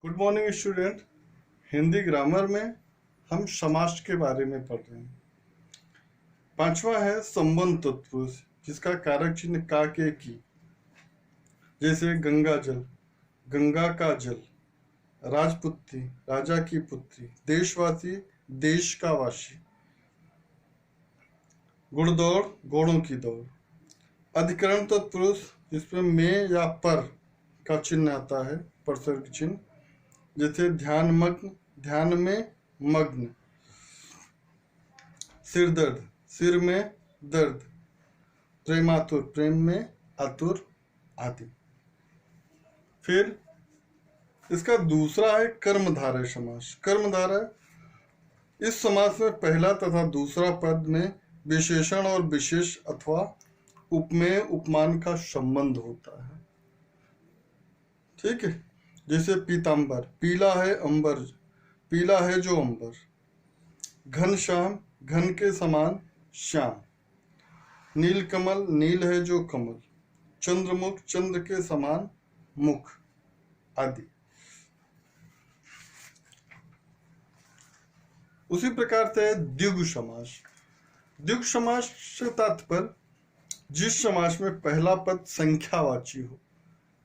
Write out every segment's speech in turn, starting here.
Good morning student. Hindi grammar में हम समास के बारे में पढ़ रहे हैं। पांचवा है संबंध तत्पुरुष, जिसका कारक चिन्ह का के की, जैसे गंगा जल, गंगा का जल, राजपुत्री, राजा की पुत्री, देशवासी, देश का वासी, गुड़दौड़, घोड़ों की दौड़। अधिकरण तत्पुरुष, जिसमें में या पर का चिन्ह आता है, परसर्ग चिन्ह, जैसे ध्यान मग्न, ध्यान में मग्न, सिर दर्द, सिर में दर्द, प्रेमातुर, प्रेम में आतुर आदि। फिर इसका दूसरा है कर्मधारय समास। कर्मधारय इस समास में पहला तथा दूसरा पद में विशेषण और विशेष अथवा उपमेय उपमान का संबंध होता है। ठीक है, जैसे पीतांबर, पीला है अंबर, पीला है जो अंबर। घन श्याम, घन के समान श्याम। नील कमल, नील है जो कमल। चंद्रमुख, चंद्र के समान मुख आदि। उसी प्रकार से द्विगु समास। द्विगु समास से तात्पर्य जिस समास में पहला पद संख्यावाची हो,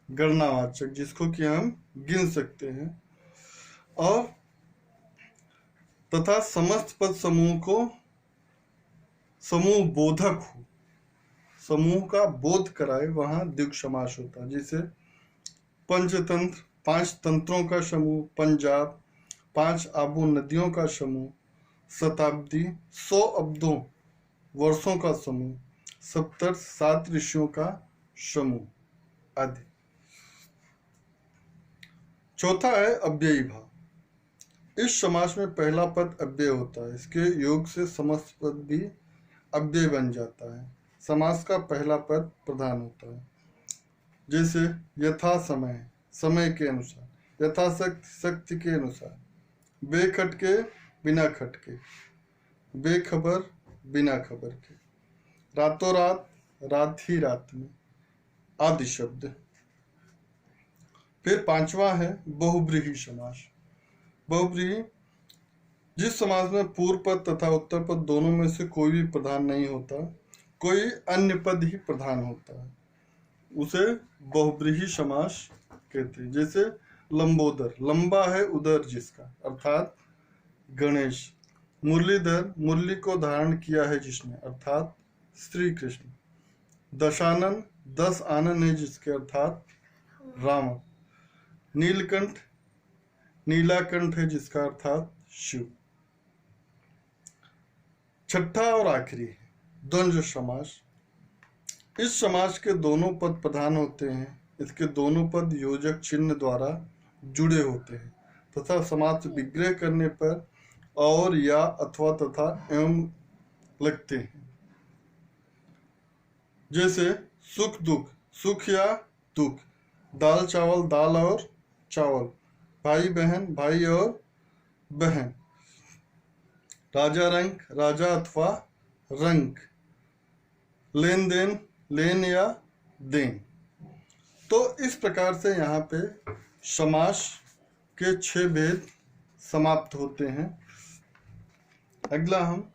गणनावाचक, जिसको कि हम गिन सकते हैं, और तथा समस्त पद समूह को समूह बोधक हो, समूह का बोध कराए, वहां द्विगु समास होता है। जैसे पंचतंत्र, 5 तंत्रों का समूह। पंजाब, 5 आबू नदियों का समूह। शताब्दी, 100 अब्दों वर्षों का समूह। सप्तर्ष, 7 ऋषियों का समूह आदि। चौथा है अव्ययी भाव। इस समास में पहला पद अव्यय होता है, इसके योग से समस्त पद भी अव्यय बन जाता है। समास का पहला पद प्रधान होता है, जैसे यथा समय, समय के अनुसार। यथाशक्ति, शक्ति के अनुसार। बेखटके, बिना खटके। बेखबर, बिना खबर के। रातों रात, रात ही रात में आदि शब्द। फिर पांचवा है बहुब्रीहि समास। बहुब्रीहि जिस समास में पूर्व पद तथा उत्तर पद दोनों में से कोई भी प्रधान नहीं होता, कोई अन्य पद ही प्रधान होता है, उसे बहुब्रीहि समास कहते हैं। जैसे लंबोदर, लंबा है उदर जिसका, अर्थात गणेश। मुरलीधर, मुरली को धारण किया है जिसने, अर्थात श्री कृष्ण। दशानन, 10 आनन है जिसके, अर्थात राम। नीलकंठ, नीलाकंठ है जिसका, अर्थात शिव। छठा और आखिरी है द्वंद्व समास। इस समास के दोनों पद प्रधान होते हैं, इसके दोनों पद योजक चिन्ह द्वारा जुड़े होते हैं तथा समास विग्रह करने पर और या अथवा तथा एवं लगते हैं। जैसे सुख दुख, सुख या दुख। दाल चावल, दाल और चावल। भाई बहन, भाई और बहन। राजा रंग, राजा अथवा रंग। लेन देन, लेन या देन। तो इस प्रकार से यहाँ पे समास के 6 भेद समाप्त होते हैं। अगला हम